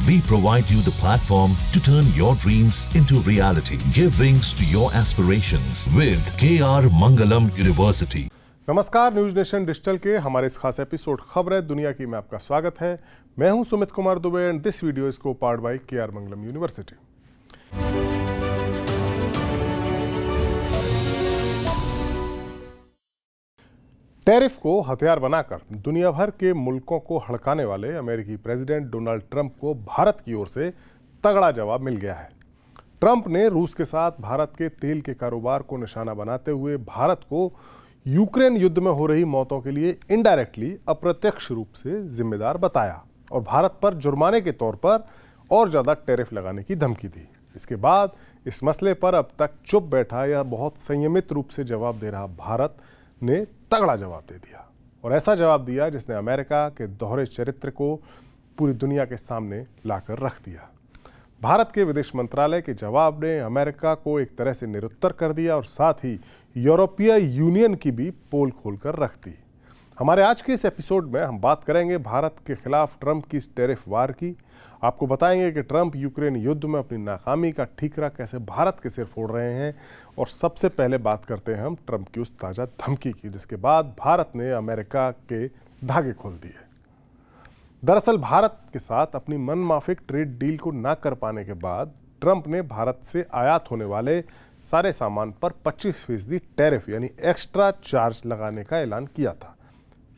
We provide you the platform to turn your dreams into reality. Give wings to your aspirations with KR Mangalam University. नमस्कार, news nation digital के हमारे इस खास episode खबरें दुनिया की में आपका स्वागत है। मैं हूं Sumit Kumar Dubey and this video is co-powered by KR Mangalam university. Tariff को हथियार बनाकर दुनिया भर के मुल्कों को हड़काने वाले अमेरिकी प्रेसिडेंट डोनाल्ड ट्रंप को भारत की ओर से तगड़ा जवाब मिल गया है। ट्रंप ने रूस के साथ भारत के तेल के कारोबार को निशाना बनाते हुए भारत को यूक्रेन युद्ध में हो रही मौतों के लिए इनडायरेक्टली अप्रत्यक्ष रूप से जिम्मेदार बताया और भारत पर जुर्माने के तौर पर और ज़्यादा टैरिफ लगाने की धमकी दी। इसके बाद इस मसले पर अब तक चुप बैठा या बहुत संयमित रूप से जवाब दे रहा भारत ने तगड़ा जवाब दे दिया और ऐसा जवाब दिया जिसने अमेरिका के दोहरे चरित्र को पूरी दुनिया के सामने लाकर रख दिया। भारत के विदेश मंत्रालय के जवाब ने अमेरिका को एक तरह से निरुत्तर कर दिया और साथ ही यूरोपीय यूनियन की भी पोल खोलकर रख दी। हमारे आज के इस एपिसोड में हम बात करेंगे भारत के खिलाफ ट्रंप की इस टैरिफ वार की। आपको बताएंगे कि ट्रंप यूक्रेन युद्ध में अपनी नाकामी का ठीकरा कैसे भारत के सिर फोड़ रहे हैं और सबसे पहले बात करते हैं हम ट्रंप की उस ताज़ा धमकी की जिसके बाद भारत ने अमेरिका के धागे खोल दिए। दरअसल भारत के साथ अपनी मनमाफिक ट्रेड डील को ना कर पाने के बाद ट्रंप ने भारत से आयात होने वाले सारे सामान पर 25% टैरिफ यानी एक्स्ट्रा चार्ज लगाने का ऐलान किया था।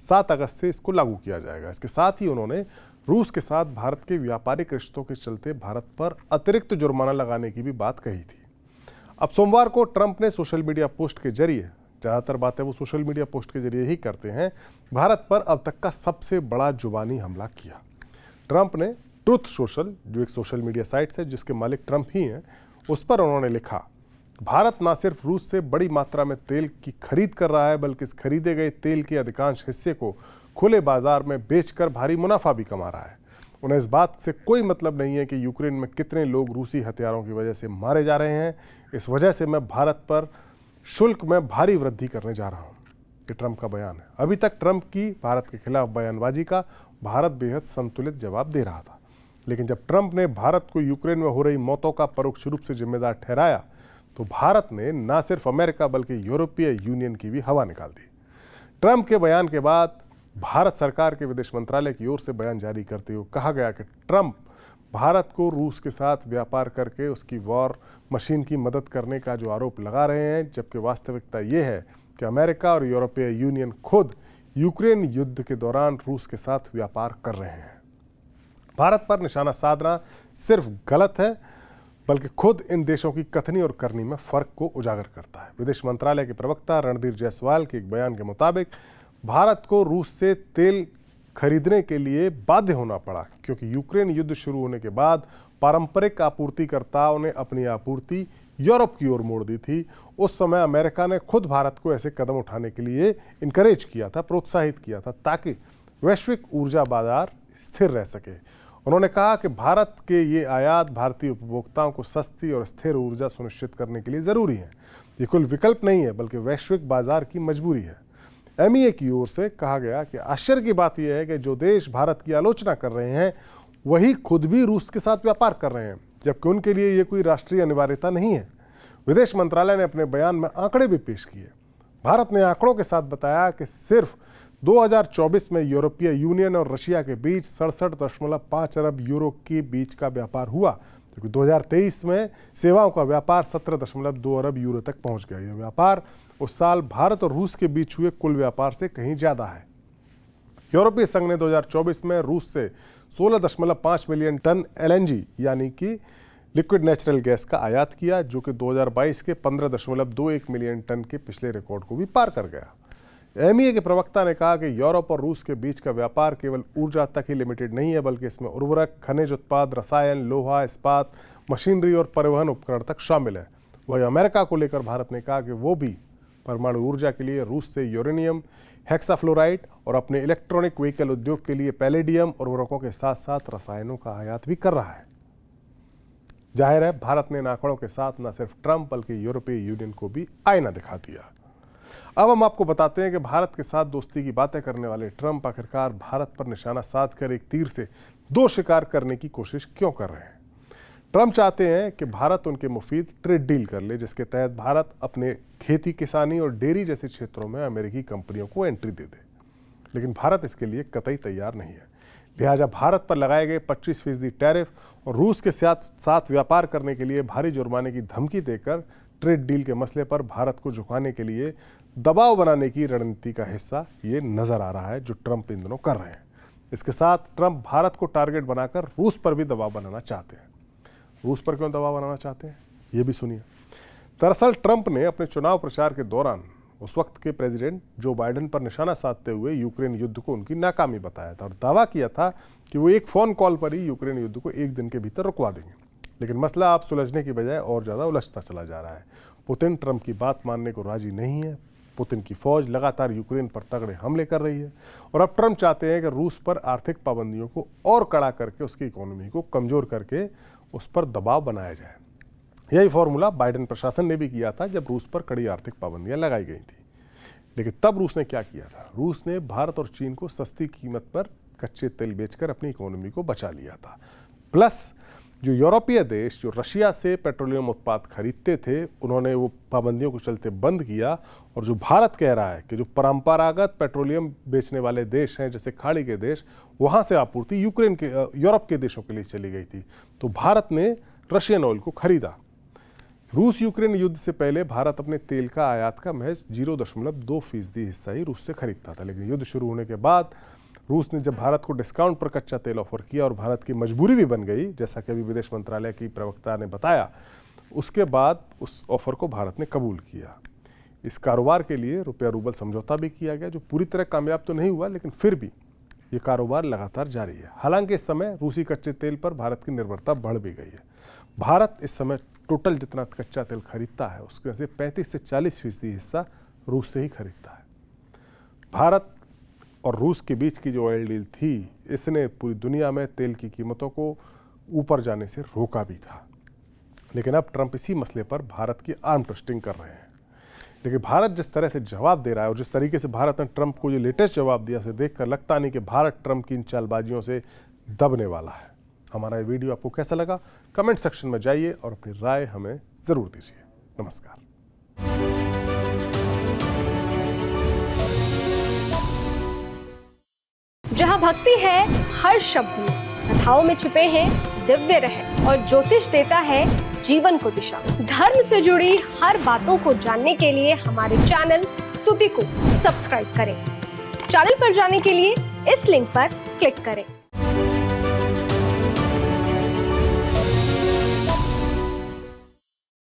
7 अगस्त से इसको लागू किया जाएगा। इसके साथ ही उन्होंने रूस के साथ भारत के व्यापारिक रिश्तों के चलते भारत पर अतिरिक्त जुर्माना लगाने की भी बात कही थी। अब सोमवार को ट्रंप ने सोशल मीडिया पोस्ट के जरिए, ज़्यादातर बातें वो सोशल मीडिया पोस्ट के जरिए ही करते हैं, भारत पर अब तक का सबसे बड़ा जुबानी हमला किया। ट्रंप ने ट्रुथ सोशल, जो एक सोशल मीडिया साइट है जिसके मालिक ट्रंप ही हैं, उस पर उन्होंने लिखा, भारत न सिर्फ रूस से बड़ी मात्रा में तेल की खरीद कर रहा है बल्कि इस खरीदे गए तेल के अधिकांश हिस्से को खुले बाजार में बेचकर भारी मुनाफा भी कमा रहा है। उन्हें इस बात से कोई मतलब नहीं है कि यूक्रेन में कितने लोग रूसी हथियारों की वजह से मारे जा रहे हैं। इस वजह से मैं भारत पर शुल्क में भारी वृद्धि करने जा रहा हूँ। ये ट्रंप का बयान है। अभी तक ट्रंप की भारत के खिलाफ बयानबाजी का भारत बेहद संतुलित जवाब दे रहा था, लेकिन जब ट्रंप ने भारत को यूक्रेन में हो रही मौतों का परोक्ष रूप से जिम्मेदार ठहराया तो भारत ने न सिर्फ अमेरिका बल्कि यूरोपीय यूनियन की भी हवा निकाल दी। ट्रंप के बयान के बाद भारत सरकार के विदेश मंत्रालय की ओर से बयान जारी करते हुए कहा गया कि ट्रंप भारत को रूस के साथ व्यापार करके उसकी वॉर मशीन की मदद करने का जो आरोप लगा रहे हैं, जबकि वास्तविकता ये है कि अमेरिका और यूरोपीय यूनियन खुद यूक्रेन युद्ध के दौरान रूस के साथ व्यापार कर रहे हैं। भारत पर निशाना साधना सिर्फ गलत है बल्कि खुद इन देशों की कथनी और करनी में फर्क को उजागर करता है। विदेश मंत्रालय के प्रवक्ता रणधीर जायसवाल के एक बयान के मुताबिक भारत को रूस से तेल खरीदने के लिए बाध्य होना पड़ा क्योंकि यूक्रेन युद्ध शुरू होने के बाद पारंपरिक आपूर्तिकर्ताओं ने अपनी आपूर्ति यूरोप की ओर मोड़ दी थी। उस समय अमेरिका ने खुद भारत को ऐसे कदम उठाने के लिए इनकरेज किया था, प्रोत्साहित किया था ताकि वैश्विक ऊर्जा बाजार स्थिर रह सके। उन्होंने कहा कि भारत के ये आयात भारतीय उपभोक्ताओं को सस्ती और स्थिर ऊर्जा सुनिश्चित करने के लिए ज़रूरी है। ये कोई विकल्प नहीं है बल्कि वैश्विक बाजार की मजबूरी है। MEA की ओर से कहा गया कि आश्चर्य की बात यह है कि जो देश भारत की आलोचना कर रहे हैं वही खुद भी रूस के साथ व्यापार कर रहे हैं, जबकि उनके लिए ये कोई राष्ट्रीय अनिवार्यता नहीं है। विदेश मंत्रालय ने अपने बयान में आंकड़े भी पेश किए। भारत ने आंकड़ों के साथ बताया कि सिर्फ 2024 में यूरोपीय यूनियन और रशिया के बीच 67.5 अरब यूरो के बीच का व्यापार हुआ, क्योंकि 2023 में सेवाओं का व्यापार 17.2 अरब यूरो तक पहुंच गया। यह व्यापार उस साल भारत और रूस के बीच हुए कुल व्यापार से कहीं ज़्यादा है। यूरोपीय संघ ने 2024 में रूस से 16.5 मिलियन टन LNG यानी कि लिक्विड नेचुरल गैस का आयात किया, जो कि 2022 के 15.21 मिलियन टन के पिछले रिकॉर्ड को भी पार कर गया। MEA के प्रवक्ता ने कहा कि यूरोप और रूस के बीच का व्यापार केवल ऊर्जा तक ही लिमिटेड नहीं है बल्कि इसमें उर्वरक, खनिज उत्पाद, रसायन, लोहा, इस्पात, मशीनरी और परिवहन उपकरण तक शामिल है। वहीं अमेरिका को लेकर भारत ने कहा कि वो भी परमाणु ऊर्जा के लिए रूस से यूरेनियम, हेक्साफ्लोराइड और अपने इलेक्ट्रॉनिक व्हीकल उद्योग के लिए पैलेडियम उर्वरकों के साथ साथ रसायनों का आयात भी कर रहा है। जाहिर है भारत ने इन आंकड़ों के साथ न सिर्फ ट्रंप बल्कि यूरोपीय यूनियन को भी आईना दिखा दिया। अब हम आपको बताते हैं कि भारत के साथ दोस्ती की बातें करने वाले ट्रंप आखिरकार भारत पर निशाना साधकर एक तीर से दो शिकार करने की कोशिश क्यों कर रहे हैं? ट्रंप चाहते हैं कि भारत उनके मुफीद ट्रेड डील कर ले, जिसके तहत भारत अपने खेती, किसानी और डेयरी जैसे क्षेत्रों में अमेरिकी कंपनियों को एंट्री दे दे। लेकिन भारत इसके लिए कतई तैयार नहीं है। लिहाजा भारत पर लगाए गए 25% टैरिफ और रूस के साथ व्यापार करने के लिए भारी जुर्माने की धमकी देकर ट्रेड डील के मसले पर भारत को झुकाने के लिए दबाव बनाने की रणनीति का हिस्सा ये नजर आ रहा है जो ट्रंप इन दिनों कर रहे हैं। इसके साथ ट्रंप भारत को टारगेट बनाकर रूस पर भी दबाव बनाना चाहते हैं। रूस पर क्यों दबाव बनाना चाहते हैं, ये भी सुनिए। दरअसल ट्रंप ने अपने चुनाव प्रचार के दौरान उस वक्त के प्रेसिडेंट जो बाइडेन पर निशाना साधते हुए यूक्रेन युद्ध को उनकी नाकामी बताया था और दावा किया था कि वो एक फ़ोन कॉल पर ही यूक्रेन युद्ध को एक दिन के भीतर रुकवा देंगे। लेकिन मसला अब सुलझने की बजाय और ज़्यादा उलझता चला जा रहा है। पुतिन ट्रंप की बात मानने को राजी नहीं है। पुतिन की फौज लगातार यूक्रेन पर तगड़े हमले कर रही है और अब ट्रंप चाहते हैं कि रूस पर आर्थिक पाबंदियों को और कड़ा करके उसकी इकोनॉमी को कमज़ोर करके उस पर दबाव बनाया जाए। यही फॉर्मूला बाइडेन प्रशासन ने भी किया था जब रूस पर कड़ी आर्थिक पाबंदियां लगाई गई थी। लेकिन तब रूस ने क्या किया था? रूस ने भारत और चीन को सस्ती कीमत पर कच्चे तेल बेचकर अपनी इकोनॉमी को बचा लिया था। प्लस जो यूरोपीय देश जो रशिया से पेट्रोलियम उत्पाद खरीदते थे, उन्होंने वो पाबंदियों के चलते बंद किया। और जो भारत कह रहा है कि जो परंपरागत पेट्रोलियम बेचने वाले देश हैं जैसे खाड़ी के देश, वहाँ से आपूर्ति यूरोप के देशों के लिए चली गई थी, तो भारत ने रशियन ऑयल को खरीदा। रूस यूक्रेन युद्ध से पहले भारत अपने तेल का आयात का महज 0.2% हिस्सा ही रूस से खरीदता था। लेकिन युद्ध शुरू होने के बाद रूस ने जब भारत को डिस्काउंट पर कच्चा तेल ऑफर किया और भारत की मजबूरी भी बन गई, जैसा कि अभी विदेश मंत्रालय की प्रवक्ता ने बताया, उसके बाद उस ऑफर को भारत ने कबूल किया। इस कारोबार के लिए रुपया रूबल समझौता भी किया गया, जो पूरी तरह कामयाब तो नहीं हुआ, लेकिन फिर भी ये कारोबार लगातार जारी है। हालांकि इस समय रूसी कच्चे तेल पर भारत की निर्भरता बढ़ भी गई है। भारत इस समय टोटल जितना कच्चा तेल खरीदता है उसमें से 35 से 40% हिस्सा रूस से ही खरीदता है। भारत और रूस के बीच की जो ऑयल डील थी, इसने पूरी दुनिया में तेल की कीमतों को ऊपर जाने से रोका भी था। लेकिन अब ट्रंप इसी मसले पर भारत की आर्म ट्विस्टिंग कर रहे हैं। लेकिन भारत जिस तरह से जवाब दे रहा है और जिस तरीके से भारत ने ट्रंप को ये लेटेस्ट जवाब दिया, उसे देखकर लगता नहीं कि भारत ट्रंप की इन चालबाजियों से दबने वाला है। हमारा ये वीडियो आपको कैसा लगा, कमेंट सेक्शन में जाइए और अपनी राय हमें ज़रूर दीजिए। नमस्कार। जहाँ भक्ति है हर शब्द में, कथाओं में छुपे हैं दिव्य रहस्य और ज्योतिष देता है जीवन को दिशा। धर्म से जुड़ी हर बातों को जानने के लिए हमारे चैनल स्तुति को सब्सक्राइब करें। चैनल पर जाने के लिए इस लिंक पर क्लिक करें।